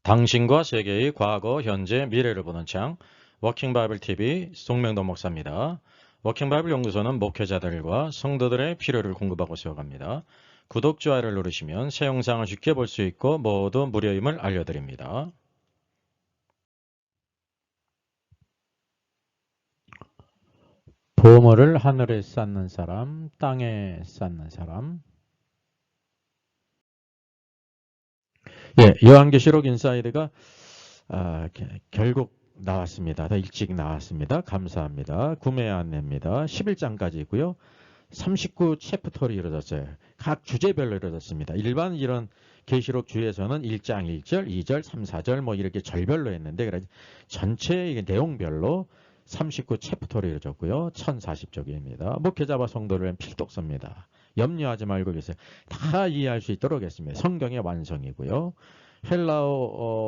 당신과 세계의 과거, 현재, 미래를 보는 창 워킹 바이블 TV 송명도 목사입니다. 워킹 바이블 연구소는 목회자들과 성도들의 필요를 공급하고 세워갑니다. 구독, 좋아요를 누르시면 새 영상을 쉽게 볼 수 있고 모두 무료임을 알려드립니다. 보물을 하늘에 쌓는 사람, 땅에 쌓는 사람. 요한계시록 인사이드가 결국 나왔습니다. 더 일찍 나왔습니다. 감사합니다. 구매 안내입니다. 11장까지 있고요. 39 챕터로 이루어졌어요. 각 주제별로 이루어졌습니다. 일반 이런 계시록 주에서는 1장 1절, 2절, 3, 4절 뭐 이렇게 절별로 했는데 그래서 전체 내용별로 39 챕터로 이루어졌고요. 1040쪽입니다. 목회자와 성도를 필독서입니다. 염려하지 말고 계세요. 다 이해할 수 있도록 했습니다. 성경의 완성이고요. 헬라어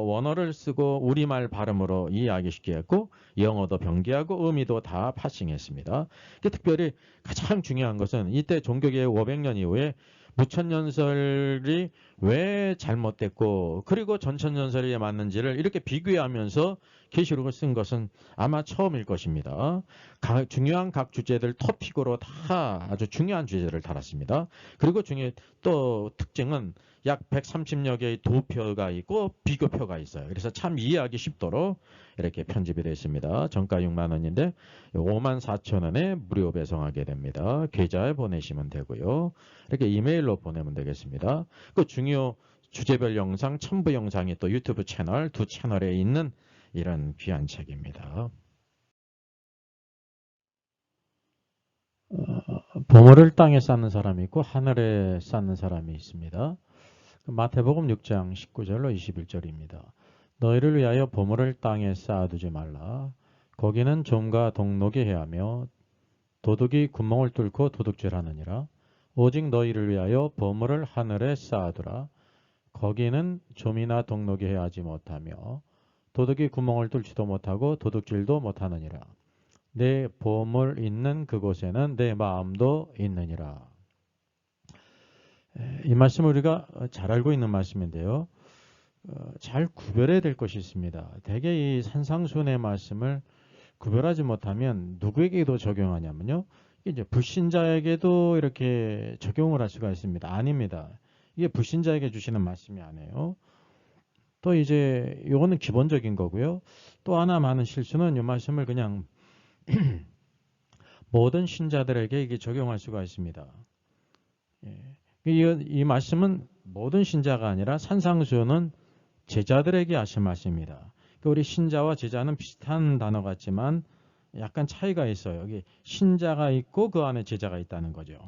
원어를 쓰고 우리말 발음으로 이해하기 쉽게 했고 영어도 병기하고 의미도 다 파싱했습니다. 특별히 가장 중요한 것은 이때 종교개혁 500년 이후에 무천년설이 왜 잘못됐고 그리고 전천년설이 맞는지를 이렇게 비교하면서 계시록을 쓴 것은 아마 처음일 것입니다. 중요한 각 주제들 토픽으로 다 아주 중요한 주제를 달았습니다. 그리고 또 특징은 약 130여 개의 도표가 있고 비교표가 있어요. 그래서 참 이해하기 쉽도록 이렇게 편집이 되어 있습니다. 정가 6만 원인데 5만 4천 원에 무료 배송하게 됩니다. 계좌에 보내시면 되고요. 이렇게 이메일로 보내면 되겠습니다. 그 중요 주제별 영상, 첨부 영상이 또 유튜브 채널, 두 채널에 있는 이런 귀한 책입니다. 보물을 땅에 쌓는 사람이 있고 하늘에 쌓는 사람이 있습니다. 마태복음 6장 19절로 21절입니다. 너희를 위하여 보물을 땅에 쌓아두지 말라. 거기는 좀과 동록이 해하며 도둑이 구멍을 뚫고 도둑질하느니라. 오직 너희를 위하여 보물을 하늘에 쌓아두라. 거기는 좀이나 동록이 해하지 못하며 도둑이 구멍을 뚫지도 못하고 도둑질도 못하느니라. 내 보물 있는 그곳에는 내 마음도 있느니라. 이 말씀을 우리가 잘 알고 있는 말씀인데요. 잘 구별해야 될 것이 있습니다. 대개 이 산상수훈의 말씀을 구별하지 못하면 누구에게도 적용하냐면요. 이제 불신자에게도 이렇게 적용을 할 수가 있습니다. 아닙니다. 이게 불신자에게 주시는 말씀이 아니에요. 또 이제 이거는 기본적인 거고요. 또 하나 많은 실수는 이 말씀을 그냥 모든 신자들에게 이게 적용할 수가 있습니다. 이 말씀은 모든 신자가 아니라 산상수훈은 제자들에게 하신 말씀입니다. 우리 신자와 제자는 비슷한 단어 같지만 약간 차이가 있어요. 여기 신자가 있고 그 안에 제자가 있다는 거죠.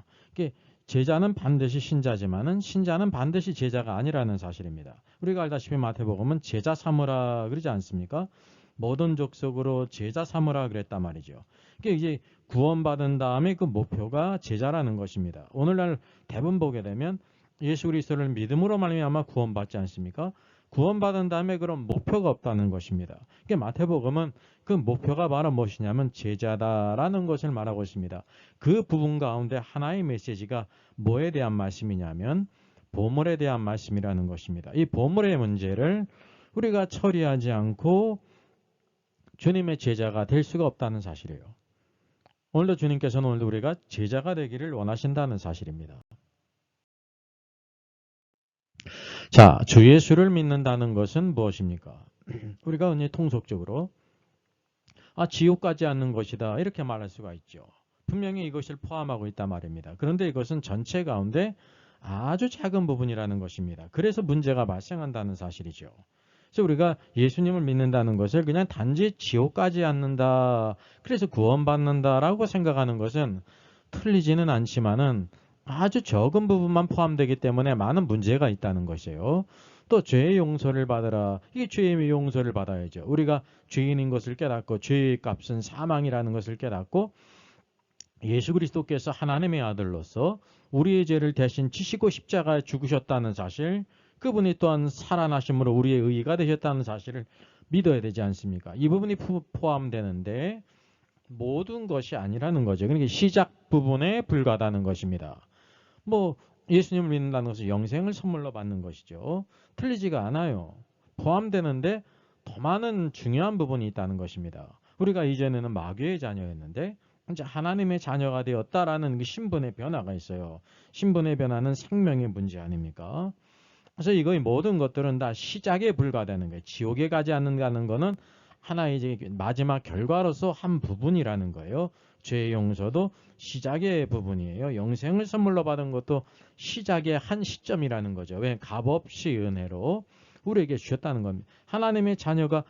제자는 반드시 신자지만은 신자는 반드시 제자가 아니라는 사실입니다. 우리가 알다시피 마태복음은 제자 삼으라 그러지 않습니까? 모든 족속으로 제자 삼으라 그랬단 말이죠. 이제 구원받은 다음에 그 목표가 제자라는 것입니다. 오늘날 대부분 보게 되면 예수 그리스도를 믿음으로 말미암아 구원받지 않습니까? 구원받은 다음에 그런 목표가 없다는 것입니다. 마태복음은 그 목표가 바로 무엇이냐면 제자다라는 것을 말하고 있습니다. 그 부분 가운데 하나의 메시지가 뭐에 대한 말씀이냐면 보물에 대한 말씀이라는 것입니다. 이 보물의 문제를 우리가 처리하지 않고 주님의 제자가 될 수가 없다는 사실이에요. 오늘도 주님께서는 오늘도 우리가 제자가 되기를 원하신다는 사실입니다. 자, 주 예수를 믿는다는 것은 무엇입니까? 우리가 흔히 통속적으로 지옥 가지 않는 것이다 이렇게 말할 수가 있죠. 분명히 이것을 포함하고 있단 말입니다. 그런데 이것은 전체 가운데 아주 작은 부분이라는 것입니다. 그래서 문제가 발생한다는 사실이죠. 그래서 우리가 예수님을 믿는다는 것을 그냥 단지 지옥 가지 않는다, 그래서 구원받는다라고 생각하는 것은 틀리지는 않지만은 아주 적은 부분만 포함되기 때문에 많은 문제가 있다는 것이에요. 또 죄의 용서를 받으라. 이게 죄의 용서를 받아야죠. 우리가 죄인인 것을 깨닫고 죄의 값은 사망이라는 것을 깨닫고 예수 그리스도께서 하나님의 아들로서 우리의 죄를 대신 지시고 십자가에 죽으셨다는 사실, 그분이 또한 살아나심으로 우리의 의의가 되셨다는 사실을 믿어야 되지 않습니까? 이 부분이 포함되는데 모든 것이 아니라는 거죠. 그러니까 시작 부분에 불과하다는 것입니다. 예수님을 믿는다는 것은 영생을 선물로 받는 것이죠. 틀리지가 않아요. 포함되는데 더 많은 중요한 부분이 있다는 것입니다. 우리가 이전에는 마귀의 자녀였는데 이제 하나님의 자녀가 되었다라는 그 신분의 변화가 있어요. 신분의 변화는 생명의 문제 아닙니까? 그래서 이거의 모든 것들은 다 시작에 불과되는 거예요. 지옥에 가지 않는다는 거는 하나의 이제 마지막 결과로서 한 부분이라는 거예요. 죄의 용서도 시작의 부분이에요. 영생을 선물로 받은 것도 시작의 한 시점이라는 거죠. 왜? 값없이 은혜로 우리에게 주셨다는 겁니다. 하나님의 자녀가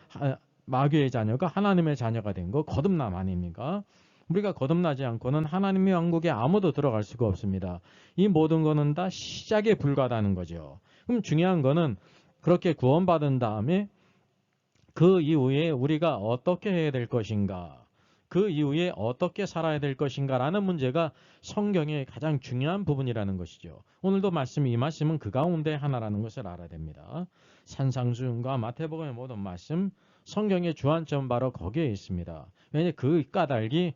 마귀의 자녀가 하나님의 자녀가 된 거 거듭남 아닙니까? 우리가 거듭나지 않고는 하나님의 왕국에 아무도 들어갈 수가 없습니다. 이 모든 거는 다 시작에 불과하다는 거죠. 그럼 중요한 거는 그렇게 구원받은 다음에 그 이후에 우리가 어떻게 해야 될 것인가, 그 이후에 어떻게 살아야 될 것인가라는 문제가 성경의 가장 중요한 부분이라는 것이죠. 오늘도 이 말씀은 그 가운데 하나라는 것을 알아야 됩니다. 산상수훈과 마태복음의 모든 말씀, 성경의 주안점 바로 거기에 있습니다. 왜냐하면 그 까닭이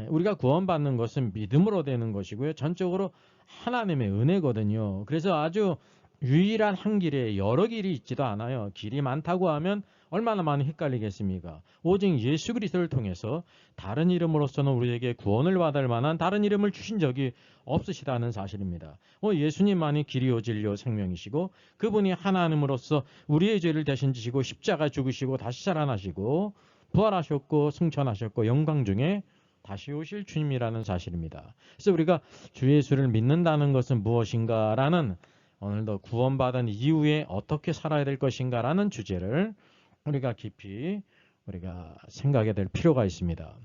우리가 구원받는 것은 믿음으로 되는 것이고요. 전적으로 하나님의 은혜거든요. 그래서 아주 유일한 한 길에 여러 길이 있지도 않아요. 길이 많다고 하면 얼마나 많이 헷갈리겠습니까? 오직 예수 그리스도를 통해서 다른 이름으로서는 우리에게 구원을 받을 만한 다른 이름을 주신 적이 없으시다는 사실입니다. 예수님만이 길이요 진리요 생명이시고 그분이 하나님으로서 우리의 죄를 대신 지시고 십자가 죽으시고 다시 살아나시고 부활하셨고 승천하셨고 영광 중에 다시 오실 주님이라는 사실입니다. 그래서 우리가 주 예수를 믿는다는 것은 무엇인가라는 오늘도 구원받은 이후에 어떻게 살아야 될 것인가라는 주제를 우리가 깊이 생각해야 될 필요가 있습니다.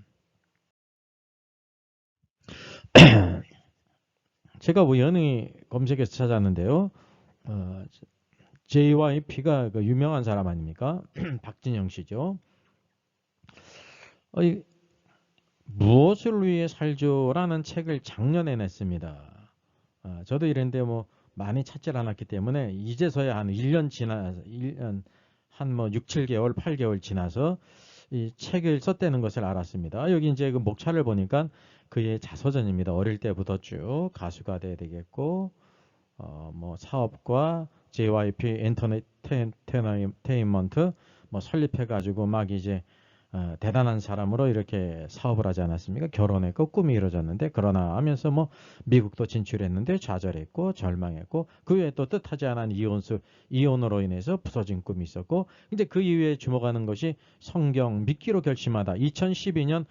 제가 우연히 검색해서 찾았는데요. JYP가 그 유명한 사람 아닙니까? 박진영 씨죠. 무엇을 위해 살죠라는 책을 작년에 냈습니다. 저도 이랬는데 많이 찾질 않았기 때문에 이제서야 한 1년 지나서 1년 한 6, 7개월, 8개월 지나서 이 책을 썼다는 것을 알았습니다. 여기 이제 그 목차를 보니까 그의 자서전입니다. 어릴 때부터 쭉 가수가 돼야 되겠고 사업과 JYP 엔터테인먼트 설립해가지고 막 이제 대단한 사람으로 이렇게 사업을 하지 않았습니까? 결혼했고 꿈이 이루어졌는데 그러나 하면서 미국도 진출했는데 좌절했고 절망했고 그 외에 또 뜻하지 않은 이혼으로 인해서 부서진 꿈이 있었고 이제 그 이후에 주목하는 것이 성경 믿기로 결심하다. 2012년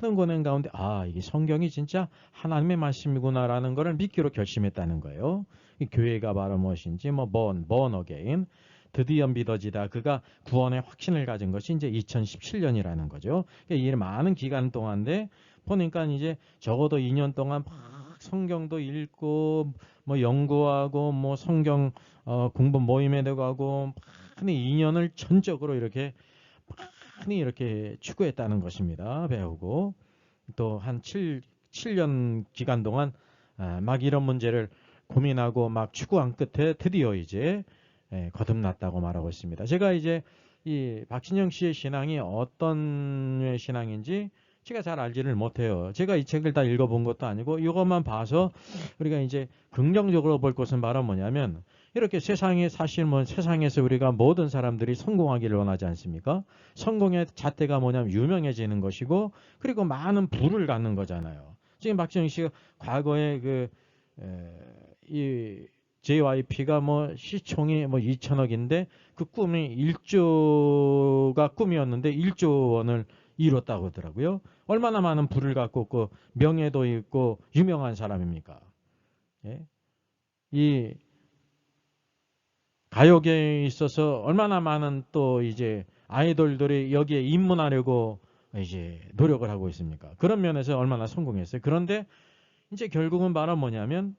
많은 권행 가운데 이게 성경이 진짜 하나님의 말씀이구나라는 것을 믿기로 결심했다는 거예요. 이 교회가 바로 무엇인지 born again 드디어 믿어지다. 그가 구원의 확신을 가진 것이 이제 2017년이라는 거죠. 이 많은 기간 동안인데 보니까 이제 적어도 2년 동안 막 성경도 읽고 연구하고 성경 공부 모임에도 가고 많이 2년을 전적으로 이렇게 많이 이렇게 추구했다는 것입니다. 배우고 또 한 7년 기간 동안 막 이런 문제를 고민하고 막 추구한 끝에 드디어 이제 거듭났다고 말하고 있습니다. 제가 이제 이 박진영 씨의 신앙이 어떤 신앙인지 제가 잘 알지를 못해요. 제가 이 책을 다 읽어본 것도 아니고 이것만 봐서 우리가 이제 긍정적으로 볼 것은 바로 뭐냐면 이렇게 세상에 사실 세상에서 우리가 모든 사람들이 성공하기를 원하지 않습니까? 성공의 잣대가 뭐냐면 유명해지는 것이고 그리고 많은 부를 갖는 거잖아요. 지금 박진영 씨가 과거에 이 JYP가 시총이 2천억인데 그 꿈이 1조가 꿈이었는데 1조 원을 이뤘다고 하더라고요. 얼마나 많은 부를 갖고 있고 명예도 있고 유명한 사람입니까? 예? 이 가요계에 있어서 얼마나 많은 또 이제 아이돌들이 여기에 입문하려고 이제 노력을 하고 있습니까? 그런 면에서 얼마나 성공했어요. 그런데 이제 결국은 바로 뭐냐면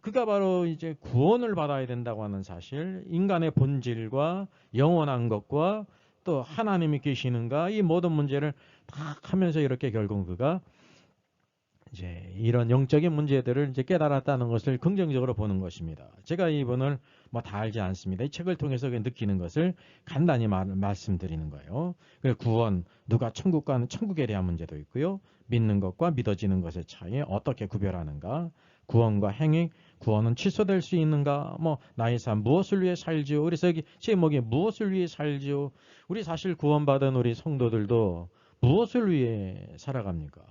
그가 바로 이제 구원을 받아야 된다고 하는 사실, 인간의 본질과 영원한 것과 또 하나님이 계시는가 이 모든 문제를 딱 하면서 이렇게 결국 그가 이제 이런 영적인 문제들을 이제 깨달았다는 것을 긍정적으로 보는 것입니다. 제가 이분을 다 알지 않습니다. 이 책을 통해서 느끼는 것을 간단히 말씀드리는 거예요. 구원, 누가 천국 가는 천국에 대한 문제도 있고요. 믿는 것과 믿어지는 것의 차이 어떻게 구별하는가? 구원과 행위, 구원은 취소될 수 있는가? 뭐 나의 삶 무엇을 위해 살지요? 그래서 여기 제목이 무엇을 위해 살지요? 우리 사실 구원받은 우리 성도들도 무엇을 위해 살아갑니까?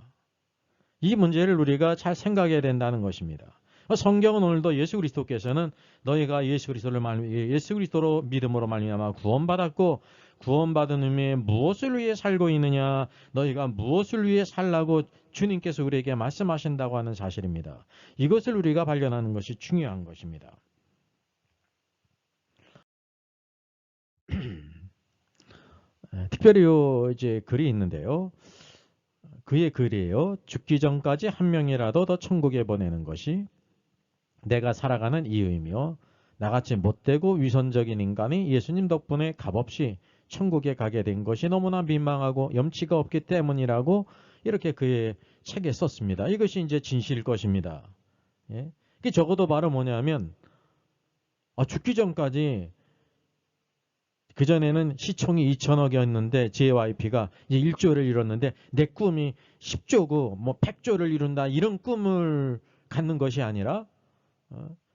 이 문제를 우리가 잘 생각해야 된다는 것입니다. 성경은 오늘도 예수 그리스도께서는 너희가 예수 그리스도로 믿음으로 말미암아 구원받았고 구원받은 의미에 무엇을 위해 살고 있느냐, 너희가 무엇을 위해 살라고 주님께서 우리에게 말씀하신다고 하는 사실입니다. 이것을 우리가 발견하는 것이 중요한 것입니다. 특별히 이제 글이 있는데요. 그의 글이에요. 죽기 전까지 한 명이라도 더 천국에 보내는 것이 내가 살아가는 이유이며 나같이 못되고 위선적인 인간이 예수님 덕분에 값없이 천국에 가게 된 것이 너무나 민망하고 염치가 없기 때문이라고 이렇게 그의 책에 썼습니다. 이것이 이제 진실일 것입니다. 예? 이게 적어도 바로 뭐냐면 죽기 전까지 그전에는 시총이 2천억이었는데 JYP가 이제 1조를 이뤘는데 내 꿈이 10조고 뭐 100조를 이룬다 이런 꿈을 갖는 것이 아니라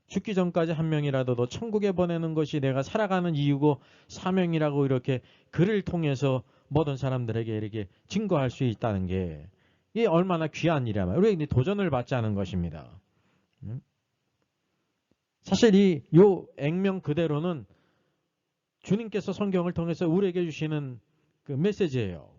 죽기 전까지 한 명이라도 더 천국에 보내는 것이 내가 살아가는 이유고 사명이라고 이렇게 글을 통해서 모든 사람들에게 이렇게 증거할 수 있다는 게 이게 얼마나 귀한 일이야말이야. 우리가 도전을 받지 않은 것입니다. 사실 요 액면 그대로는 주님께서 성경을 통해서 우리에게 주시는 그 메시지예요.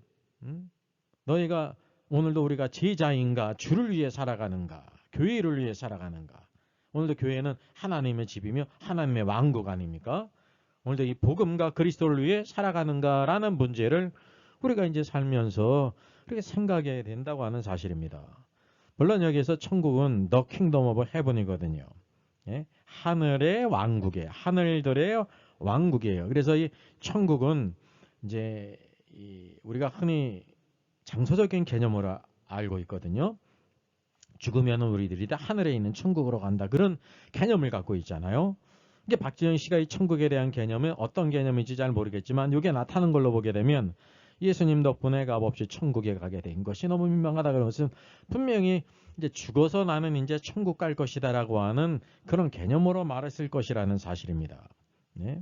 너희가 오늘도 우리가 제자인가, 주를 위해 살아가는가, 교회를 위해 살아가는가. 오늘도 교회는 하나님의 집이며 하나님의 왕국 아닙니까? 오늘도 이 복음과 그리스도를 위해 살아가는가라는 문제를 우리가 이제 살면서 그렇게 생각해야 된다고 하는 사실입니다. 물론 여기에서 천국은 The Kingdom of Heaven이거든요. 예? 하늘의 왕국이에요. 하늘들의 왕국이에요. 그래서 이 천국은 이제 우리가 흔히 장소적인 개념으로 알고 있거든요. 죽으면 우리들이 다 하늘에 있는 천국으로 간다. 그런 개념을 갖고 있잖아요. 이게 박지영 씨가 이 천국에 대한 개념은 어떤 개념인지 잘 모르겠지만 이게 나타나는 걸로 보게 되면 예수님 덕분에 값없이 천국에 가게 된 것이 너무 민망하다. 그런 것은 분명히 이제 죽어서 나는 이제 천국 갈 것이다라고 하는 그런 개념으로 말했을 것이라는 사실입니다. 네.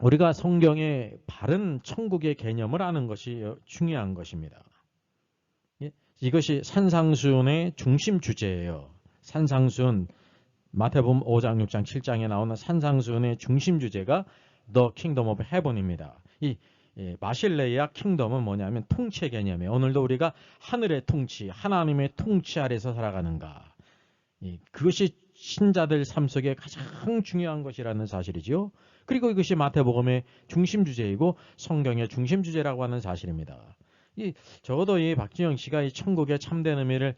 우리가 성경의 바른 천국의 개념을 아는 것이 중요한 것입니다. 이것이 산상수훈의 중심 주제예요. 산상수훈, 마태복음 5장, 6장, 7장에 나오는 산상수훈의 중심 주제가 The Kingdom of Heaven입니다. 이 마실레이아 킹덤은 뭐냐면 통치의 개념이에요. 오늘도 우리가 하늘의 통치, 하나님의 통치 아래서 살아가는가. 그것이 신자들 삶 속에 가장 중요한 것이라는 사실이죠. 그리고 이것이 마태복음의 중심 주제이고 성경의 중심 주제라고 하는 사실입니다. 적어도 이 박지영 씨가 이 천국의 참된 의미를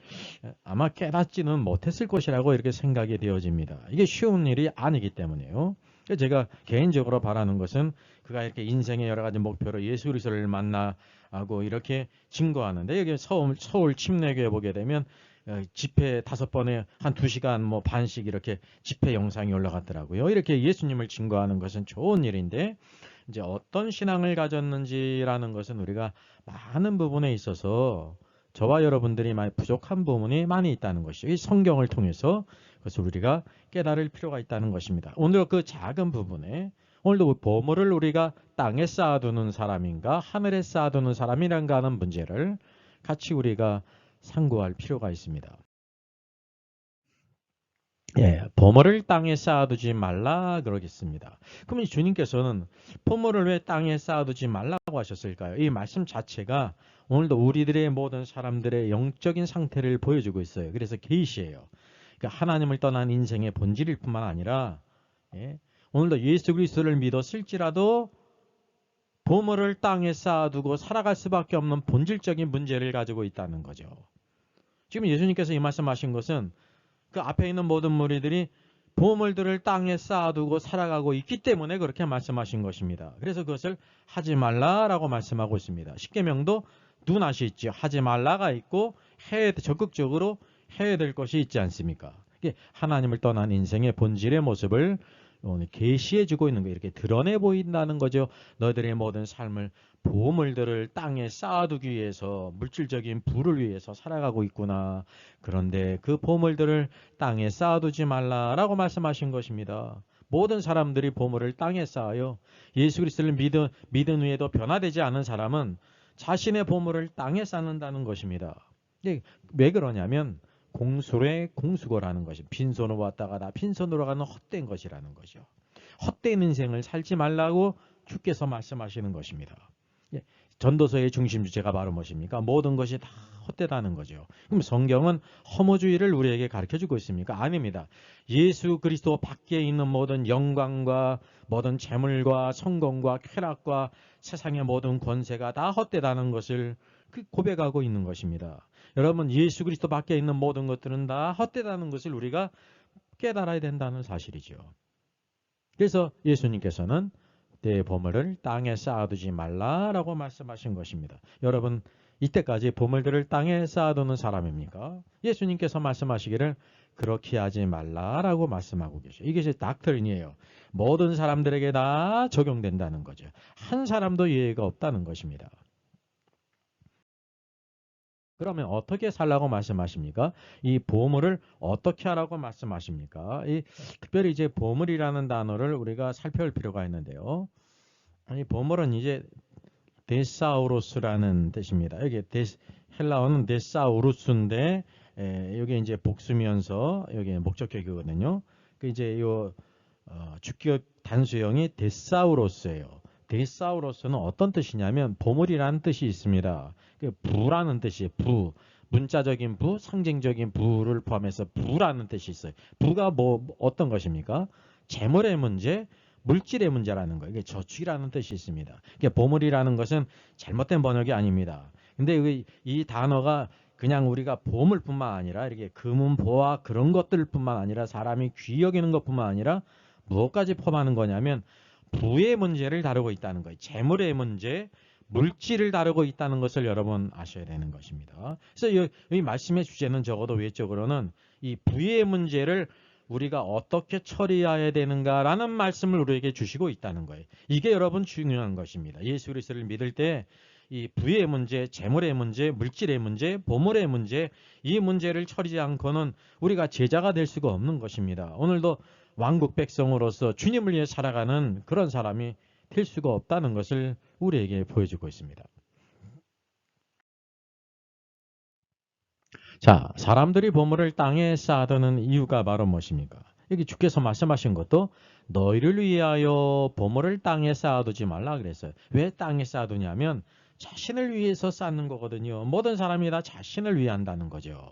아마 깨닫지는 못했을 것이라고 이렇게 생각이 되어집니다. 이게 쉬운 일이 아니기 때문에요. 제가 개인적으로 바라는 것은 그가 이렇게 인생의 여러 가지 목표로 예수 그리스도를 만나고 이렇게 증거하는데 여기 서울 침례교회 보게 되면 집회 5번에 한 2시간 뭐 반씩 이렇게 집회 영상이 올라갔더라고요. 이렇게 예수님을 증거하는 것은 좋은 일인데 이제 어떤 신앙을 가졌는지라는 것은 우리가 많은 부분에 있어서 저와 여러분들이 많이 부족한 부분이 많이 있다는 것이죠. 이 성경을 통해서 그것을 우리가 깨달을 필요가 있다는 것입니다. 오늘 그 작은 부분에 오늘도 보물을 우리가 땅에 쌓아두는 사람인가 하늘에 쌓아두는 사람이란가 하는 문제를 같이 우리가 상고할 필요가 있습니다. 보물을 땅에 쌓아두지 말라 그러겠습니다. 그럼 주님께서는 보물을 왜 땅에 쌓아두지 말라고 하셨을까요? 이 말씀 자체가 오늘도 우리들의 모든 사람들의 영적인 상태를 보여주고 있어요. 그래서 계시예요. 그러니까 하나님을 떠난 인생의 본질일 뿐만 아니라 오늘도 예수 그리스도를 믿었을지라도 보물을 땅에 쌓아두고 살아갈 수밖에 없는 본질적인 문제를 가지고 있다는 거죠. 지금 예수님께서 이 말씀하신 것은 그 앞에 있는 모든 무리들이 보물들을 땅에 쌓아두고 살아가고 있기 때문에 그렇게 말씀하신 것입니다. 그래서 그것을 하지 말라라고 말씀하고 있습니다. 십계명도 눈앗이 있죠. 하지 말라가 있고 적극적으로 해야 될 것이 있지 않습니까? 이게 하나님을 떠난 인생의 본질의 모습을 오늘 계시해주고 있는 거 이렇게 드러내 보인다는 거죠. 너희들의 모든 삶을 보물들을 땅에 쌓아두기 위해서 물질적인 부를 위해서 살아가고 있구나. 그런데 그 보물들을 땅에 쌓아두지 말라라고 말씀하신 것입니다. 모든 사람들이 보물을 땅에 쌓아요. 예수 그리스도를 믿은 후에도 변화되지 않은 사람은 자신의 보물을 땅에 쌓는다는 것입니다. 왜 그러냐면 공술의 공수거라는 것이 빈손으로 왔다가 나 빈손으로 가는 헛된 것이라는 거죠. 헛된 인생을 살지 말라고 주께서 말씀하시는 것입니다. 전도서의 중심 주제가 바로 무엇입니까? 모든 것이 다 헛되다는 거죠. 그럼 성경은 허무주의를 우리에게 가르쳐주고 있습니까? 아닙니다. 예수 그리스도 밖에 있는 모든 영광과 모든 재물과 성공과 쾌락과 세상의 모든 권세가 다 헛되다는 것을 고백하고 있는 것입니다. 여러분, 예수 그리스도 밖에 있는 모든 것들은 다 헛되다는 것을 우리가 깨달아야 된다는 사실이죠. 그래서 예수님께서는 내 보물을 땅에 쌓아두지 말라라고 말씀하신 것입니다. 여러분, 이때까지 보물들을 땅에 쌓아두는 사람입니까? 예수님께서 말씀하시기를 그렇게 하지 말라라고 말씀하고 계셔요. 이게 닥터린이에요. 모든 사람들에게 다 적용된다는 거죠. 한 사람도 예외가 없다는 것입니다. 그러면 어떻게 살라고 말씀하십니까? 이 보물을 어떻게 하라고 말씀하십니까? 특별히 이제 보물이라는 단어를 우리가 살펴볼 필요가 있는데요. 이 보물은 이제 데사우루스라는 뜻입니다. 여기 헬라어는 데사우루스인데 여기 이제 복수면서 여기 목적격이거든요. 그 이제 요 주격 단수형이 데사우로스예요. 데사우로스는 어떤 뜻이냐면 보물이라는 뜻이 있습니다. 부라는 뜻이에요. 부. 문자적인 부, 상징적인 부를 포함해서 부라는 뜻이 있어요. 부가 어떤 것입니까? 재물의 문제, 물질의 문제라는 거예요. 이게 저축이라는 뜻이 있습니다. 보물이라는 것은 잘못된 번역이 아닙니다. 근데 이 단어가 그냥 우리가 보물뿐만 아니라 이렇게 금은 보화 그런 것들뿐만 아니라 사람이 귀히 여기는 것뿐만 아니라 무엇까지 포함하는 거냐면 부의 문제를 다루고 있다는 거예요. 재물의 문제, 물질을 다루고 있다는 것을 여러분 아셔야 되는 것입니다. 그래서 이 말씀의 주제는 적어도 외적으로는 이 부의 문제를 우리가 어떻게 처리해야 되는가라는 말씀을 우리에게 주시고 있다는 거예요. 이게 여러분 중요한 것입니다. 예수 그리스도를 믿을 때 이 부의 문제, 재물의 문제, 물질의 문제, 보물의 문제, 이 문제를 처리하지 않고는 우리가 제자가 될 수가 없는 것입니다. 오늘도 왕국 백성으로서 주님을 위해 살아가는 그런 사람이 될 수가 없다는 것을 우리에게 보여주고 있습니다. 자, 사람들이 보물을 땅에 쌓아두는 이유가 바로 무엇입니까? 여기 주께서 말씀하신 것도 너희를 위하여 보물을 땅에 쌓아두지 말라 그랬어요. 왜 땅에 쌓아두냐면 자신을 위해서 쌓는 거거든요. 모든 사람이 다 자신을 위해 한다는 거죠.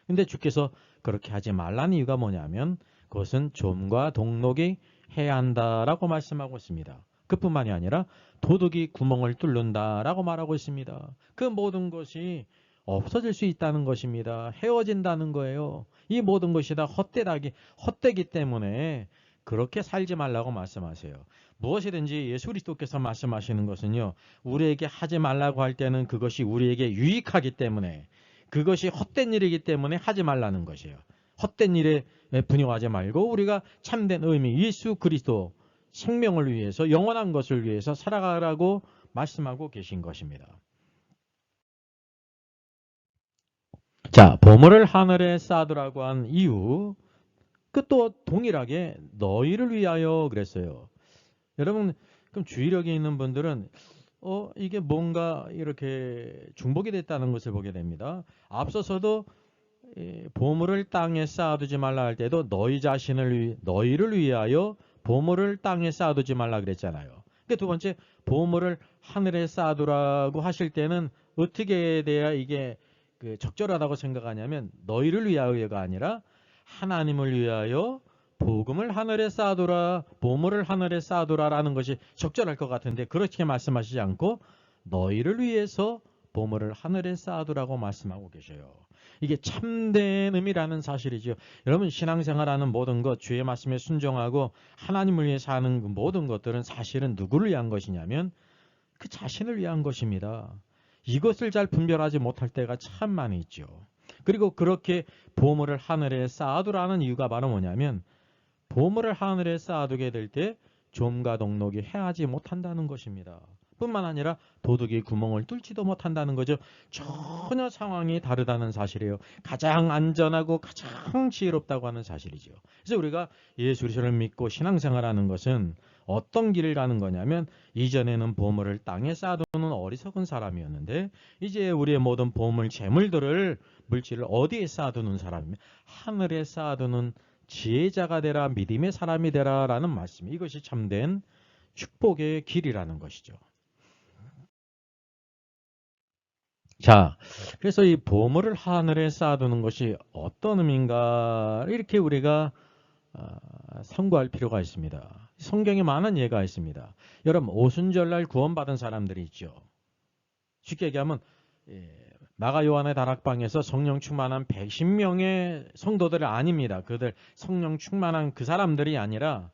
근데 주께서 그렇게 하지 말라는 이유가 뭐냐면 그것은 좀과 동록이 해야 한다라고 말씀하고 있습니다. 그뿐만이 아니라 도둑이 구멍을 뚫는다라고 말하고 있습니다. 그 모든 것이 없어질 수 있다는 것입니다. 헤어진다는 거예요. 이 모든 것이 다 헛되기 때문에 그렇게 살지 말라고 말씀하세요. 무엇이든지 예수 그리스도께서 말씀하시는 것은요. 우리에게 하지 말라고 할 때는 그것이 우리에게 유익하기 때문에 그것이 헛된 일이기 때문에 하지 말라는 것이에요. 헛된 일에 분용하지 말고 우리가 참된 의미 예수 그리스도 생명을 위해서 영원한 것을 위해서 살아가라고 말씀하고 계신 것입니다. 자, 보물을 하늘에 쌓아두라고 한 이유 또 동일하게 너희를 위하여 그랬어요. 여러분 그럼 주의력이 있는 분들은 이게 뭔가 이렇게 중복이 됐다는 것을 보게 됩니다. 앞서서도 보물을 땅에 쌓아두지 말라 할 때도 너희를 위하여 보물을 땅에 쌓아두지 말라 그랬잖아요. 두 번째 보물을 하늘에 쌓아두라고 하실 때는 어떻게 돼야 이게 적절하다고 생각하냐면 너희를 위하여가 아니라 하나님을 위하여 복음을 하늘에 쌓아두라, 보물을 하늘에 쌓아두라라는 것이 적절할 것 같은데 그렇게 말씀하시지 않고 너희를 위해서 보물을 하늘에 쌓아두라고 말씀하고 계셔요. 이게 참된 의미라는 사실이죠. 여러분 신앙생활하는 모든 것, 주의 말씀에 순종하고 하나님을 위해 사는 그 모든 것들은 사실은 누구를 위한 것이냐면 그 자신을 위한 것입니다. 이것을 잘 분별하지 못할 때가 참 많이 있죠. 그리고 그렇게 보물을 하늘에 쌓아두라는 이유가 바로 뭐냐면 보물을 하늘에 쌓아두게 될 때 좀과 동록이 해하지 못한다는 것입니다. 뿐만 아니라 도둑이 구멍을 뚫지도 못한다는 거죠. 전혀 상황이 다르다는 사실이에요. 가장 안전하고 가장 지혜롭다고 하는 사실이죠. 그래서 우리가 예수 그리스도를 믿고 신앙생활하는 것은 어떤 길을 가는 거냐면, 이전에는 보물을 땅에 쌓아두는 어리석은 사람이었는데 이제 우리의 모든 보물, 재물들을, 물질을 어디에 쌓아두는 사람이면 하늘에 쌓아두는 지혜자가 되라, 믿음의 사람이 되라 라는 말씀. 이것이 참된 축복의 길이라는 것이죠. 자, 그래서 이 보물을 하늘에 쌓아두는 것이 어떤 의미인가, 이렇게 우리가 상고할 필요가 있습니다. 성경에 많은 예가 있습니다. 여러분, 오순절날 구원받은 사람들이 있죠. 쉽게 얘기하면 마가 요한의 다락방에서 성령 충만한 110명의 성도들이 아닙니다. 그들 성령 충만한 그 사람들이 아니라,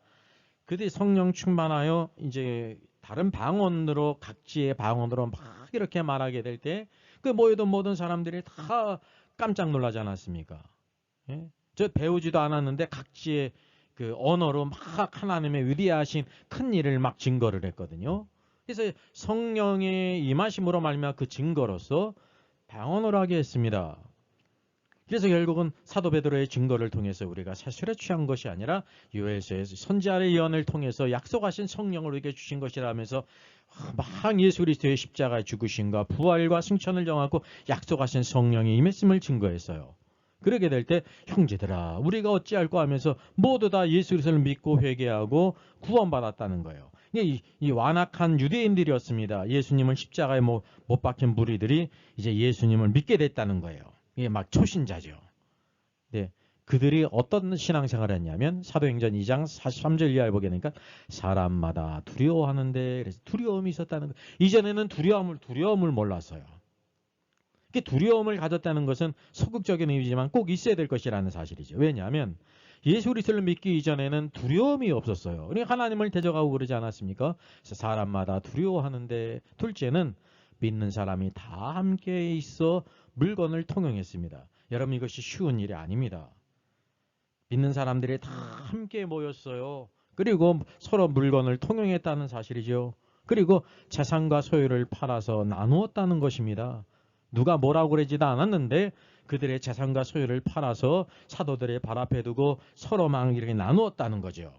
그들이 성령 충만하여 이제 다른 방언으로, 각지의 방언으로 막 이렇게 말하게 될 때 그 모여든 모든 사람들이 다 깜짝 놀라지 않았습니까? 예? 저 배우지도 않았는데 각지의 그 언어로 막 하나님의 위대하신 큰 일을 막 증거를 했거든요. 그래서 성령의 임하심으로 말미암아 그 증거로서 방언을 하게 했습니다. 그래서 결국은 사도 베드로의 증거를 통해서 우리가 사실에 취한 것이 아니라 요엘서의 선지자의 예언을 통해서 약속하신 성령을 우리에게 주신 것이라면서 막 예수 그리스도의 십자가의 죽으심과 부활과 승천을 정하고 약속하신 성령이 임했음을 증거했어요. 그러게 될 때 형제들아 우리가 어찌할까 하면서 모두 다 예수 그리스도를 믿고 회개하고 구원받았다는 거예요. 이 완악한 유대인들이었습니다. 예수님을 십자가에 못 박힌 무리들이 이제 예수님을 믿게 됐다는 거예요. 이게 막 초신자죠. 네. 그들이 어떤 신앙생활을 했냐면 사도행전 2장 43절 이하를 보게 되니까 사람마다 두려워하는데, 그래서 두려움이 있었다는 거예요. 이전에는 두려움을 몰랐어요. 두려움을 가졌다는 것은 소극적인 의미지만 꼭 있어야 될 것이라는 사실이죠. 왜냐하면 예수 그리스도를 믿기 이전에는 두려움이 없었어요. 그러니까 하나님을 대적하고 그러지 않았습니까? 그래서 사람마다 두려워하는데, 둘째는 믿는 사람이 다 함께 있어 물건을 통용했습니다. 여러분, 이것이 쉬운 일이 아닙니다. 믿는 사람들이 다 함께 모였어요. 그리고 서로 물건을 통용했다는 사실이죠. 그리고 재산과 소유를 팔아서 나누었다는 것입니다. 누가 뭐라고 그러지도 않았는데 그들의 재산과 소유를 팔아서 사도들의 발 앞에 두고 서로 막 이렇게 나누었다는 거죠.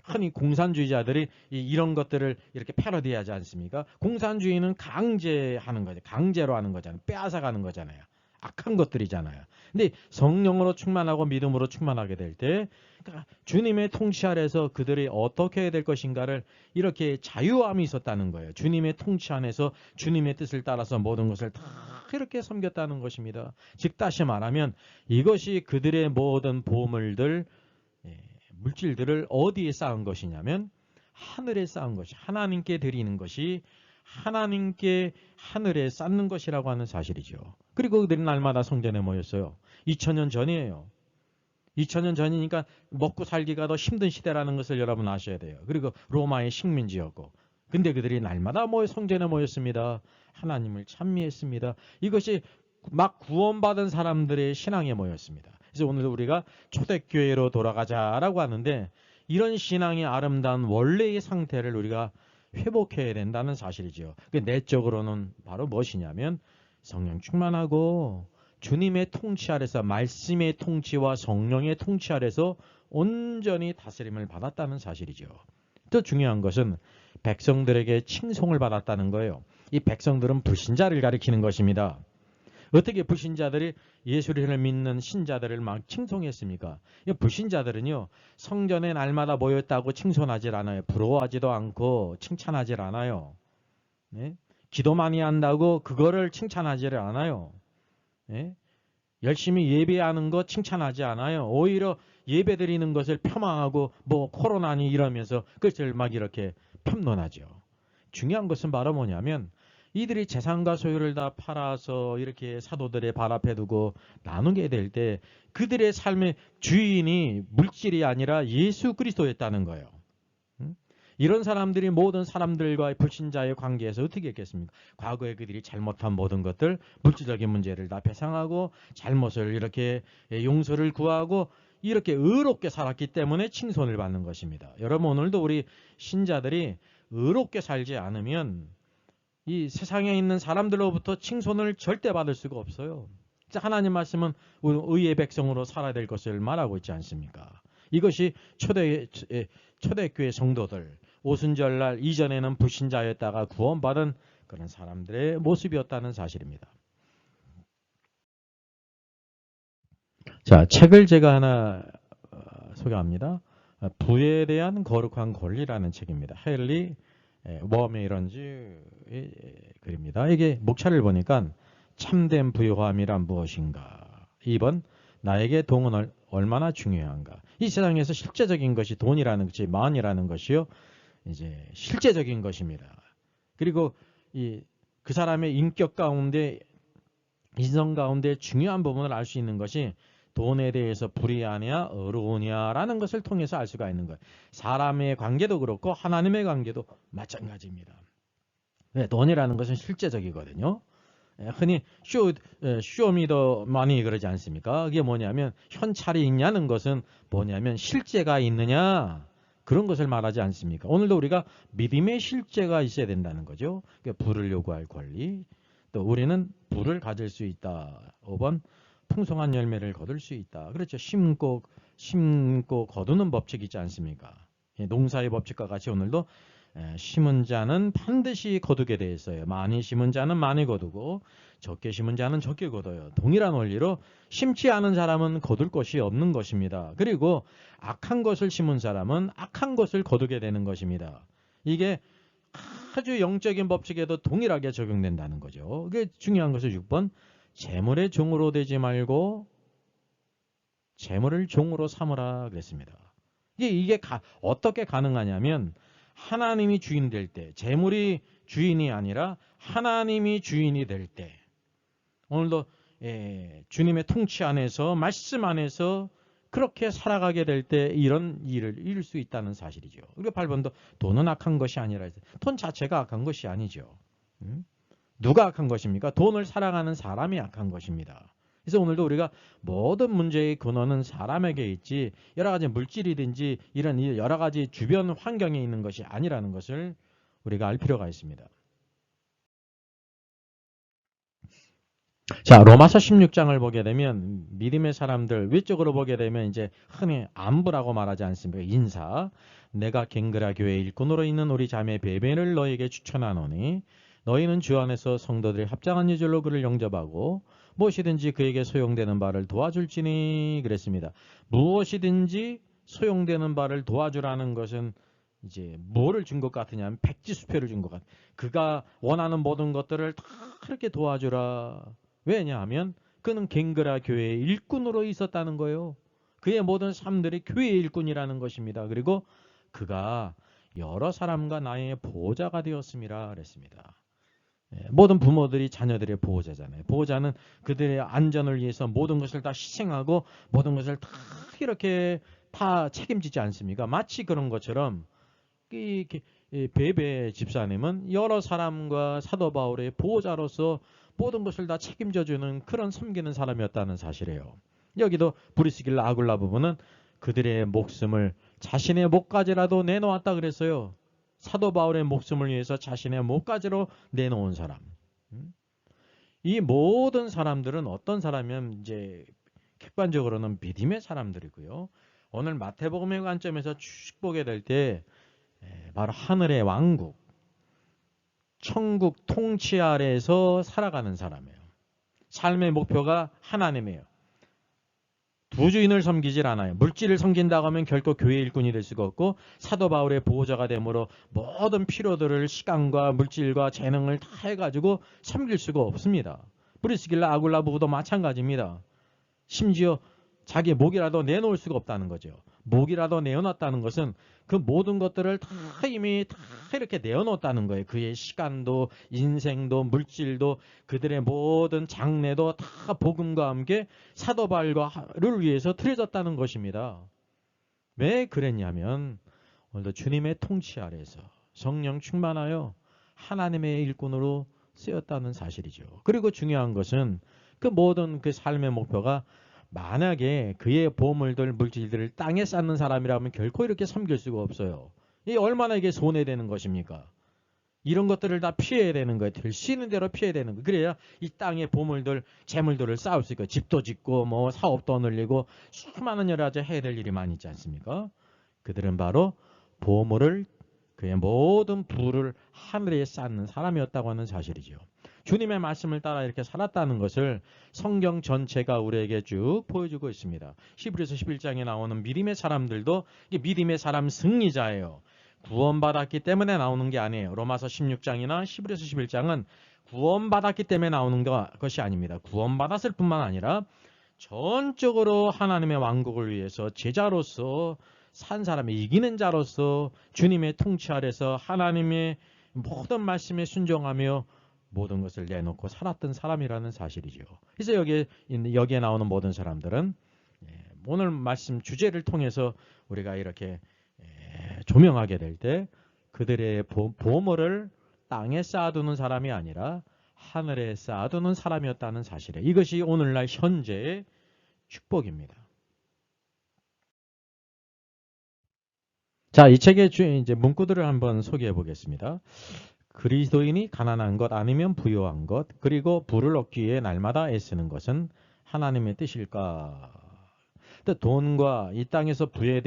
흔히 공산주의자들이 이런 것들을 이렇게 패러디하지 않습니까? 공산주의는 강제하는 거죠. 강제로 하는 거잖아요. 빼앗아가는 거잖아요. 악한 것들이잖아요. 근데 성령으로 충만하고 믿음으로 충만하게 될 때, 그러니까 주님의 통치 아래서 그들이 어떻게 해야 될 것인가를 이렇게 자유함이 있었다는 거예요. 주님의 통치 안에서 주님의 뜻을 따라서 모든 것을 다 이렇게 섬겼다는 것입니다. 즉 다시 말하면 이것이 그들의 모든 보물들, 물질들을 어디에 쌓은 것이냐면 하늘에 쌓은 것이, 하나님께 드리는 것이 하나님께 하늘에 쌓는 것이라고 하는 사실이죠. 그리고 그들이 날마다 성전에 모였어요. 2000년 전이에요. 2000년 전이니까 먹고 살기가 더 힘든 시대라는 것을 여러분 아셔야 돼요. 그리고 로마의 식민지였고, 근데 그들이 날마다 성전에 모였습니다. 하나님을 찬미했습니다. 이것이 막 구원받은 사람들의 신앙에 모였습니다. 그래서 오늘 우리가 초대교회로 돌아가자라고 하는데, 이런 신앙의 아름다운 원래의 상태를 우리가 회복해야 된다는 사실이죠. 내적으로는 바로 무엇이냐면 성령 충만하고 주님의 통치 아래서, 말씀의 통치와 성령의 통치 아래서 온전히 다스림을 받았다는 사실이죠. 또 중요한 것은 백성들에게 칭송을 받았다는 거예요. 이 백성들은 불신자를 가리키는 것입니다. 어떻게 불신자들이 예수를 믿는 신자들을 막 칭송했습니까? 불신자들은요, 성전에 날마다 모였다고 칭송하지 않아요. 부러워하지도 않고 칭찬하지 않아요. 네? 기도 많이 한다고 그거를 칭찬하지 않아요. 네? 열심히 예배하는 거 칭찬하지 않아요. 오히려 예배 드리는 것을 폄하하고 코로나니 이러면서 그것을 막 이렇게 폄론하죠. 중요한 것은 바로 뭐냐면 이들이 재산과 소유를 다 팔아서 이렇게 사도들의 발 앞에 두고 나누게 될 때 그들의 삶의 주인이 물질이 아니라 예수 그리스도였다는 거예요. 이런 사람들이 모든 사람들과의 불신자의 관계에서 어떻게 했겠습니까? 과거에 그들이 잘못한 모든 것들, 물질적인 문제를 다 배상하고 잘못을 이렇게 용서를 구하고 이렇게 의롭게 살았기 때문에 칭송을 받는 것입니다. 여러분 오늘도 우리 신자들이 의롭게 살지 않으면 이 세상에 있는 사람들로부터 칭송을 절대 받을 수가 없어요. 하나님 말씀은 의의 백성으로 살아야 될 것을 말하고 있지 않습니까? 이것이 초대교회 성도들, 오순절날 이전에는 불신자였다가 구원받은 그런 사람들의 모습이었다는 사실입니다. 자, 책을 제가 하나 소개합니다. 부에 대한 거룩한 권리라는 책입니다. 헨리 워메이런즈의 글입니다. 이게 목차를 보니까 참된 부유함이란 무엇인가? 2번 나에게 돈은 얼마나 중요한가? 이 세상에서 실제적인 것이 돈이라는 것이 만이라는 것이요. 이제 실제적인 것입니다. 그리고 그 사람의 인격 가운데 인성 가운데 중요한 부분을 알 수 있는 것이 돈에 대해서 불의하냐 의로우냐라는 것을 통해서 알 수가 있는 거예요. 사람의 관계도 그렇고 하나님의 관계도 마찬가지입니다. 네, 돈이라는 것은 실제적이거든요. 흔히 쇼미더 마니 그러지 않습니까? 그게 뭐냐면 현찰이 있냐는 것은 뭐냐면 실제가 있느냐 그런 것을 말하지 않습니까? 오늘도 우리가 믿음의 실제가 있어야 된다는 거죠. 그러니까 부를 요구할 권리, 또 우리는 부를 가질 수 있다. 5번 풍성한 열매를 거둘 수 있다. 그렇죠. 심고 거두는 법칙이 있지 않습니까? 농사의 법칙과 같이 오늘도 심은 자는 반드시 거두게 돼 있어요. 많이 심은 자는 많이 거두고 적게 심은 자는 적게 거둬요. 동일한 원리로 심지 않은 사람은 거둘 것이 없는 것입니다. 그리고 악한 것을 심은 사람은 악한 것을 거두게 되는 것입니다. 이게 아주 영적인 법칙에도 동일하게 적용된다는 거죠. 이게 중요한 것은 6번 재물의 종으로 되지 말고 재물을 종으로 삼으라 그랬습니다. 이게 어떻게 가능하냐면 하나님이 주인 될 때, 재물이 주인이 아니라 하나님이 주인이 될 때, 오늘도 주님의 통치 안에서 말씀 안에서 그렇게 살아가게 될 때 이런 일을 이룰 수 있다는 사실이죠. 그리고 8번도 돈은 악한 것이 아니라 돈 자체가 악한 것이 아니죠. 누가 악한 것입니까? 돈을 사랑하는 사람이 악한 것입니다. 그래서 오늘도 우리가 모든 문제의 근원은 사람에게 있지 여러 가지 물질이든지 이런 여러 가지 주변 환경에 있는 것이 아니라는 것을 우리가 알 필요가 있습니다. 자, 로마서 16장을 보게 되면 믿음의 사람들 위쪽으로 보게 되면 이제 흔히 안부라고 말하지 않습니까? 인사. 내가 갱그라 교회 일꾼으로 있는 우리 자매 베베를 너에게 추천하노니 너희는 주 안에서 성도들이 합장한 예절로 그를 영접하고 무엇이든지 그에게 소용되는 바를 도와줄지니 그랬습니다. 무엇이든지 소용되는 바를 도와주라는 것은 이제 뭐를 준 것 같으냐면 백지수표를 준 것 같아요. 그가 원하는 모든 것들을 다 그렇게 도와주라. 왜냐하면 그는 갱그라 교회의 일꾼으로 있었다는 거예요. 그의 모든 삶들이 교회의 일꾼이라는 것입니다. 그리고 그가 여러 사람과 나의 보호자가 되었음이라 그랬습니다. 모든 부모들이 자녀들의 보호자잖아요. 보호자는 그들의 안전을 위해서 모든 것을 다 희생하고 모든 것을 다 이렇게 다 책임지지 않습니까? 마치 그런 것처럼 이 베베 집사님은 여러 사람과 사도 바울의 보호자로서 모든 것을 다 책임져주는 그런 섬기는 사람이었다는 사실이에요. 여기도 브리스길라 아굴라 부부는 그들의 목숨을 자신의 목까지라도 내놓았다 그랬어요. 사도 바울의 목숨을 위해서 자신의 목까지로 내놓은 사람. 이 모든 사람들은 어떤 사람이면 이제 객관적으로는 믿음의 사람들이고요. 오늘 마태복음의 관점에서 쭉 보게 될 때 바로 하늘의 왕국, 천국 통치 아래에서 살아가는 사람이에요. 삶의 목표가 하나님이에요. 부주인을 섬기질 않아요. 물질을 섬긴다고 하면 결코 교회 일꾼이 될 수가 없고 사도 바울의 보호자가 되므로 모든 필요들을 시간과 물질과 재능을 다 해가지고 섬길 수가 없습니다. 브리스길라 아굴라 부부도 마찬가지입니다. 심지어 자기 목이라도 내놓을 수가 없다는 거죠. 목이라도 내어놨다는 것은 그 모든 것들을 다 이미 다 이렇게 내어놓았다는 거예요. 그의 시간도 인생도 물질도 그들의 모든 장래도 다 복음과 함께 사도 바울을 위해서 틀어졌다는 것입니다. 왜 그랬냐면 오늘도 주님의 통치 아래에서 성령 충만하여 하나님의 일꾼으로 쓰였다는 사실이죠. 그리고 중요한 것은 그 모든 그 삶의 목표가 만약에 그의 보물들, 물질들을 땅에 쌓는 사람이라면 결코 이렇게 섬길 수가 없어요. 이 얼마나 이게 손해되는 것입니까? 이런 것들을 다 피해야 되는 거예요. 될 수 있는 대로 피해야 되는 거예요. 그래야 이 땅의 보물들, 재물들을 쌓을 수 있고 집도 짓고 뭐 사업도 늘리고 수많은 여러 가지 해야 될 일이 많이 있지 않습니까? 그들은 바로 보물을 그의 모든 부를 하늘에 쌓는 사람이었다고 하는 사실이죠. 주님의 말씀을 따라 이렇게 살았다는 것을 성경 전체가 우리에게 쭉 보여주고 있습니다. 히브리서 11장에 나오는 믿음의 사람들도 이게 믿음의 사람 승리자예요. 구원받았기 때문에 나오는 게 아니에요. 로마서 16장이나 히브리서 11장은 구원받았기 때문에 나오는 것이 아닙니다. 구원받았을 뿐만 아니라 전적으로 하나님의 왕국을 위해서 제자로서 산 사람의 이기는 자로서 주님의 통치 아래서 하나님의 모든 말씀에 순종하며 모든 것을 내놓고 살았던 사람이라는 사실이죠. 그래서 여기에 나오는 모든 사람들은 오늘 말씀 주제를 통해서 우리가 이렇게 조명하게 될 때 그들의 보물을 땅에 쌓아두는 사람이 아니라 하늘에 쌓아두는 사람이었다는 사실에 이것이 오늘날 현재의 축복입니다. 자, 이 책의 이제 문구들을 한번 소개해 보겠습니다. 그리스도인이 가난한 것 아니면 부유한 것 그리고 부를 얻기 위해 날마다 애쓰는 것은 하나님의 뜻일까? 돈과 이 땅에서 부에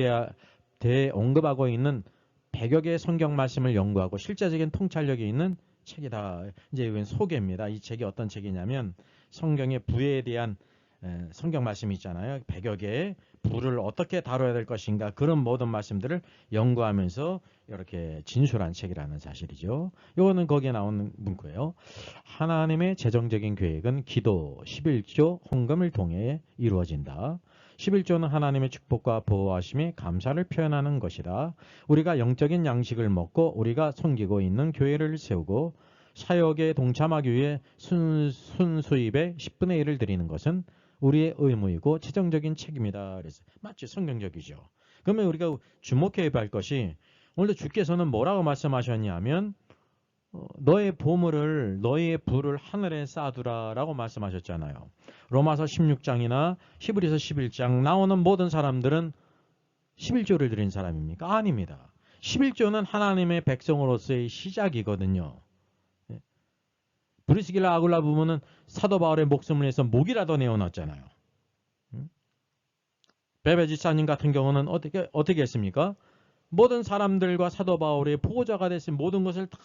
대해 언급하고 있는 100여 개의 성경 말씀을 연구하고 실제적인 통찰력이 있는 책이다. 이제 이건 소개입니다. 이 책이 어떤 책이냐면 성경의 부에 대한 성경 말씀이 있잖아요. 100여 개의 부를 어떻게 다뤄야 될 것인가 그런 모든 말씀들을 연구하면서 이렇게 진술한 책이라는 사실이죠. 이거는 거기에 나오는 문구예요. 하나님의 재정적인 계획은 기도, 11조, 헌금을 통해 이루어진다. 11조는 하나님의 축복과 보호하심에 감사를 표현하는 것이다. 우리가 영적인 양식을 먹고 우리가 섬기고 있는 교회를 세우고 사역에 동참하기 위해 순수입의 10분의 1을 드리는 것은 우리의 의무이고 재정적인 책임이다. 그래서 마치 성경적이죠. 그러면 우리가 주목해야 할 것이 오늘도 주께서는 뭐라고 말씀하셨냐면 너의 보물을 너의 부를 하늘에 쌓아두라라고 말씀하셨잖아요. 로마서 16장이나 히브리서 11장 나오는 모든 사람들은 11조를 드린 사람입니까? 아닙니다. 11조는 하나님의 백성으로서의 시작이거든요. 브리스길라 아굴라 부부는 사도 바울의 목숨을 위해서 목이라도 내어놨잖아요. 베베 지사님 같은 경우는 어떻게 했습니까? 모든 사람들과 사도 바울의 보호자가 됐으면 모든 것을 다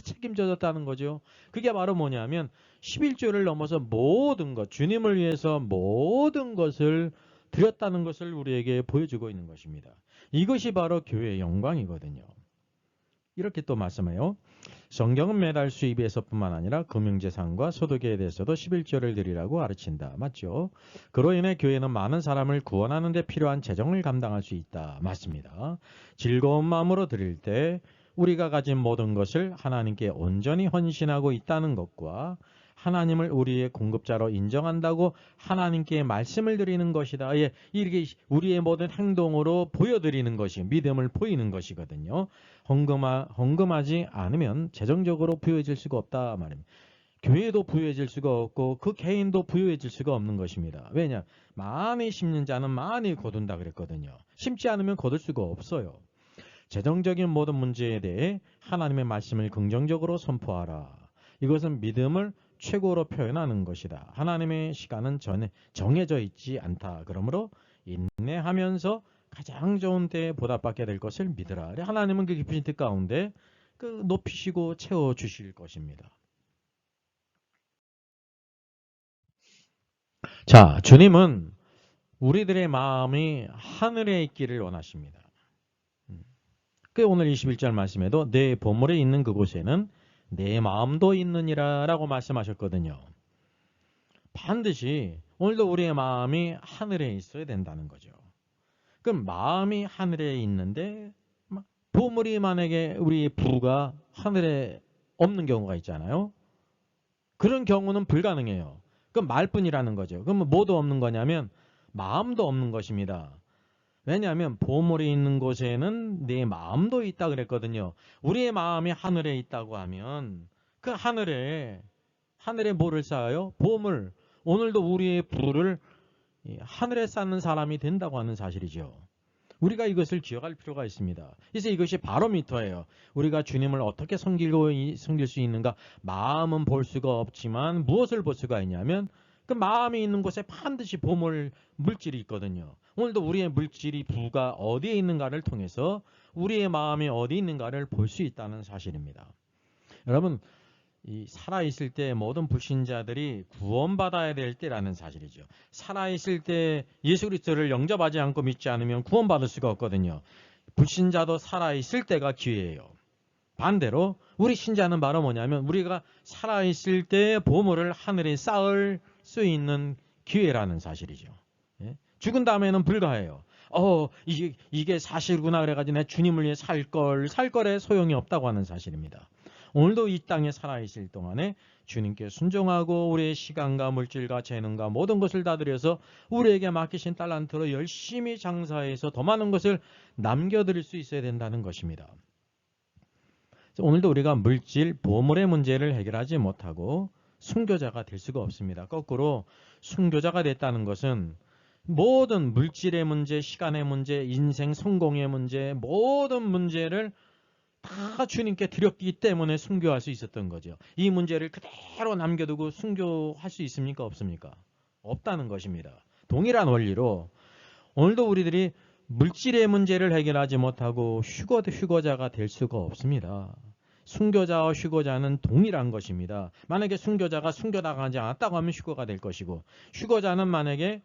책임져줬다는 거죠. 그게 바로 뭐냐면 11조를 넘어서 모든 것, 주님을 위해서 모든 것을 드렸다는 것을 우리에게 보여주고 있는 것입니다. 이것이 바로 교회의 영광이거든요. 이렇게 또 말씀해요. 성경은 매달 수입에서뿐만 아니라 금융재산과 소득에 대해서도 11조를 드리라고 가르친다. 맞죠? 그로 인해 교회는 많은 사람을 구원하는 데 필요한 재정을 감당할 수 있다. 맞습니다. 즐거운 마음으로 드릴 때 우리가 가진 모든 것을 하나님께 온전히 헌신하고 있다는 것과 하나님을 우리의 공급자로 인정한다고 하나님께 말씀을 드리는 것이다. 이렇게 우리의 모든 행동으로 보여드리는 것이 믿음을 보이는 것이거든요. 헌금하지 않으면 재정적으로 부유해질 수가 없다 말입니다. 교회도 부유해질 수가 없고 그 개인도 부유해질 수가 없는 것입니다. 왜냐? 많이 심는 자는 많이 거둔다 그랬거든요. 심지 않으면 거둘 수가 없어요. 재정적인 모든 문제에 대해 하나님의 말씀을 긍정적으로 선포하라. 이것은 믿음을 최고로 표현하는 것이다. 하나님의 시간은 정해져 있지 않다. 그러므로 인내하면서 가장 좋은 때에 보답받게 될 것을 믿으라. 하나님은 그 깊으신 뜻 가운데 그 높이시고 채워주실 것입니다. 자, 주님은 우리들의 마음이 하늘에 있기를 원하십니다. 그 오늘 21절 말씀에도 내 보물에 있는 그곳에는 내 마음도 있느니라 라고 말씀하셨거든요. 반드시 오늘도 우리의 마음이 하늘에 있어야 된다는 거죠. 그럼 마음이 하늘에 있는데 보물이 만약에 우리 부가 하늘에 없는 경우가 있잖아요. 그런 경우는 불가능해요. 그럼 말뿐이라는 거죠. 그럼 뭐도 없는 거냐면 마음도 없는 것입니다. 왜냐하면 보물이 있는 곳에는 내 마음도 있다 그랬거든요. 우리의 마음이 하늘에 있다고 하면 그 하늘에 뭐를 쌓아요? 보물. 오늘도 우리의 부를 하늘에 쌓는 사람이 된다고 하는 사실이죠. 우리가 이것을 기억할 필요가 있습니다. 그래서 이것이 바로미터예요. 우리가 주님을 어떻게 섬길 수 있는가? 마음은 볼 수가 없지만 무엇을 볼 수가 있냐면 그 마음이 있는 곳에 반드시 보물 물질이 있거든요. 오늘도 우리의 물질이 부가 어디에 있는가를 통해서 우리의 마음이 어디 있는가를 볼 수 있다는 사실입니다. 여러분, 이 살아있을 때 모든 불신자들이 구원받아야 될 때라는 사실이죠. 살아있을 때 예수 그리스도를 영접하지 않고 믿지 않으면 구원받을 수가 없거든요. 불신자도 살아있을 때가 기회예요. 반대로 우리 신자는 바로 뭐냐면 우리가 살아있을 때 보물을 하늘에 쌓을 수 있는 기회라는 사실이죠. 예? 죽은 다음에는 불가해요. 이게 사실구나 그래가지고 내 주님을 위해 살 걸에 소용이 없다고 하는 사실입니다. 오늘도 이 땅에 살아있을 동안에 주님께 순종하고 우리의 시간과 물질과 재능과 모든 것을 다 들여서 우리에게 맡기신 달란트로 열심히 장사해서 더 많은 것을 남겨드릴 수 있어야 된다는 것입니다. 오늘도 우리가 물질, 보물의 문제를 해결하지 못하고 순교자가 될 수가 없습니다. 거꾸로 순교자가 됐다는 것은 모든 물질의 문제, 시간의 문제, 인생 성공의 문제, 모든 문제를 다 주님께 드렸기 때문에 순교할 수 있었던 거죠. 이 문제를 그대로 남겨두고 순교할 수 있습니까? 없습니까? 없다는 것입니다. 동일한 원리로 오늘도 우리들이 물질의 문제를 해결하지 못하고 휴거자가 될 수가 없습니다. 순교자와 휴거자는 동일한 것입니다. 만약에 순교자가 순교당하지 않았다고 하면 휴거가 될 것이고 휴거자는 만약에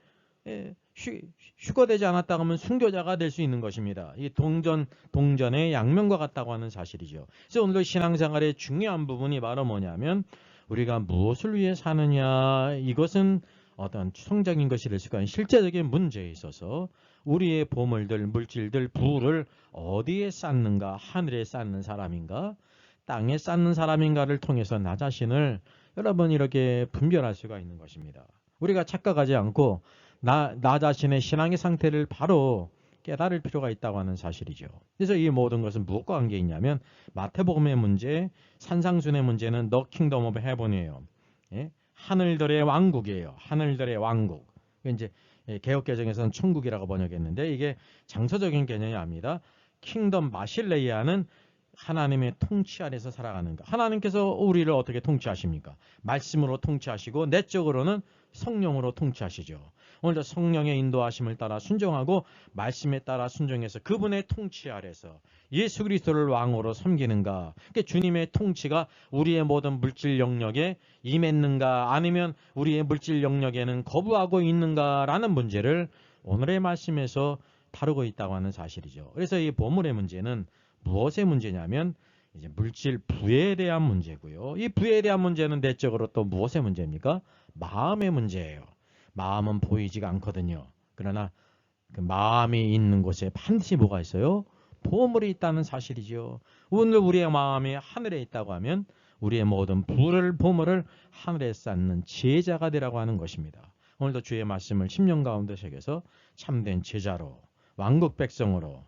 휴거되지 않았다고 하면 순교자가 될 수 있는 것입니다. 이 동전의 양면과 같다고 하는 사실이죠. 그래서 오늘 신앙생활의 중요한 부분이 바로 뭐냐면 우리가 무엇을 위해 사느냐, 이것은 어떤 추상적인 것이 될 수가 있는 실제적인 문제에 있어서 우리의 보물들, 물질들, 부를 어디에 쌓는가, 하늘에 쌓는 사람인가, 땅에 쌓는 사람인가를 통해서 나 자신을 여러분 이렇게 분별할 수가 있는 것입니다. 우리가 착각하지 않고 나 자신의 신앙의 상태를 바로 깨달을 필요가 있다고 하는 사실이죠. 그래서 이 모든 것은 무엇과 관계 있냐면 마태복음의 문제, 산상순의 문제는 The Kingdom of Heaven이에요. 예? 하늘들의 왕국이에요. 하늘들의 왕국. 이제 개역개정에서는 천국이라고 번역했는데 이게 장소적인 개념이 아닙니다. 킹덤 마실레이아는 하나님의 통치 아래서 살아가는 것. 하나님께서 우리를 어떻게 통치하십니까? 말씀으로 통치하시고 내적으로는 성령으로 통치하시죠. 오늘도 성령의 인도하심을 따라 순종하고 말씀에 따라 순종해서 그분의 통치 아래서 예수 그리스도를 왕으로 섬기는가. 그러니까 주님의 통치가 우리의 모든 물질 영역에 임했는가 아니면 우리의 물질 영역에는 거부하고 있는가라는 문제를 오늘의 말씀에서 다루고 있다고 하는 사실이죠. 그래서 이 보물의 문제는 무엇의 문제냐면 이제 물질 부에 대한 문제고요. 이 부에 대한 문제는 내적으로 또 무엇의 문제입니까? 마음의 문제예요. 마음은 보이지가 않거든요. 그러나 그 마음이 있는 곳에 반드시 뭐가 있어요? 보물이 있다는 사실이죠. 오늘 우리의 마음이 하늘에 있다고 하면 우리의 모든 보물을 하늘에 쌓는 제자가 되라고 하는 것입니다. 오늘도 주의 말씀을 10년 가운데 새겨서 참된 제자로 왕국 백성으로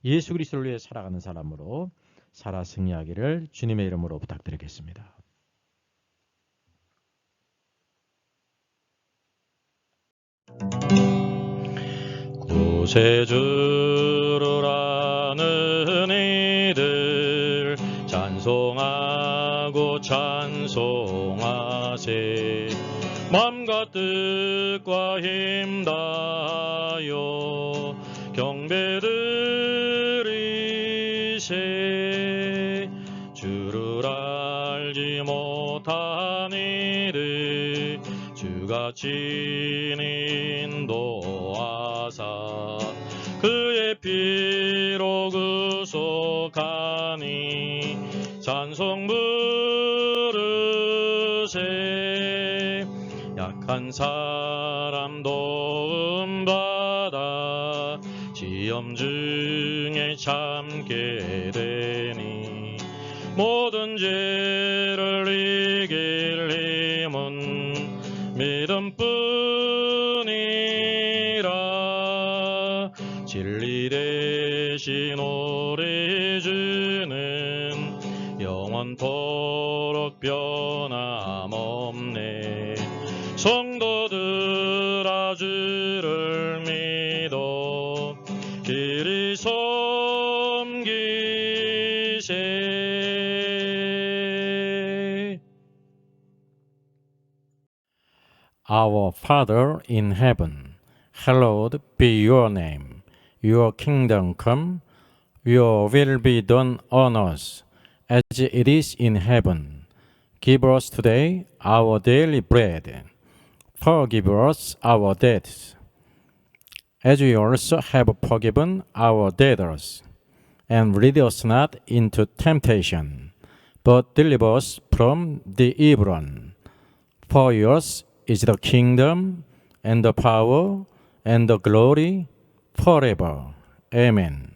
예수 그리스도를 위해 살아가는 사람으로 살아 승리하기를 주님의 이름으로 부탁드리겠습니다. 구세주를 아는 이들 찬송하고 찬송하세. 맘과 뜻과 힘 다하여 경배드리세. 주를 알지 못한 이들 주같이 인도하사 그의 피로 구속하니 찬송 부르세. 약한 사람 도움 받아 시험 중에 참게 되니 모든 죄를 이길 힘은 믿음뿐이라. 진리 대신 우리 주는 영원토록 변함없네. 성도들아 나 주를 믿어 길이 섬기세. Our Father in heaven, hallowed be your name. Your kingdom come, your will be done on earth as it is in heaven. Give us today our daily bread. Forgive us our debts, as we also have forgiven our debtors. And lead us not into temptation, but deliver us from the evil one. For yours is the kingdom, and the power, and the glory, forever. Amen.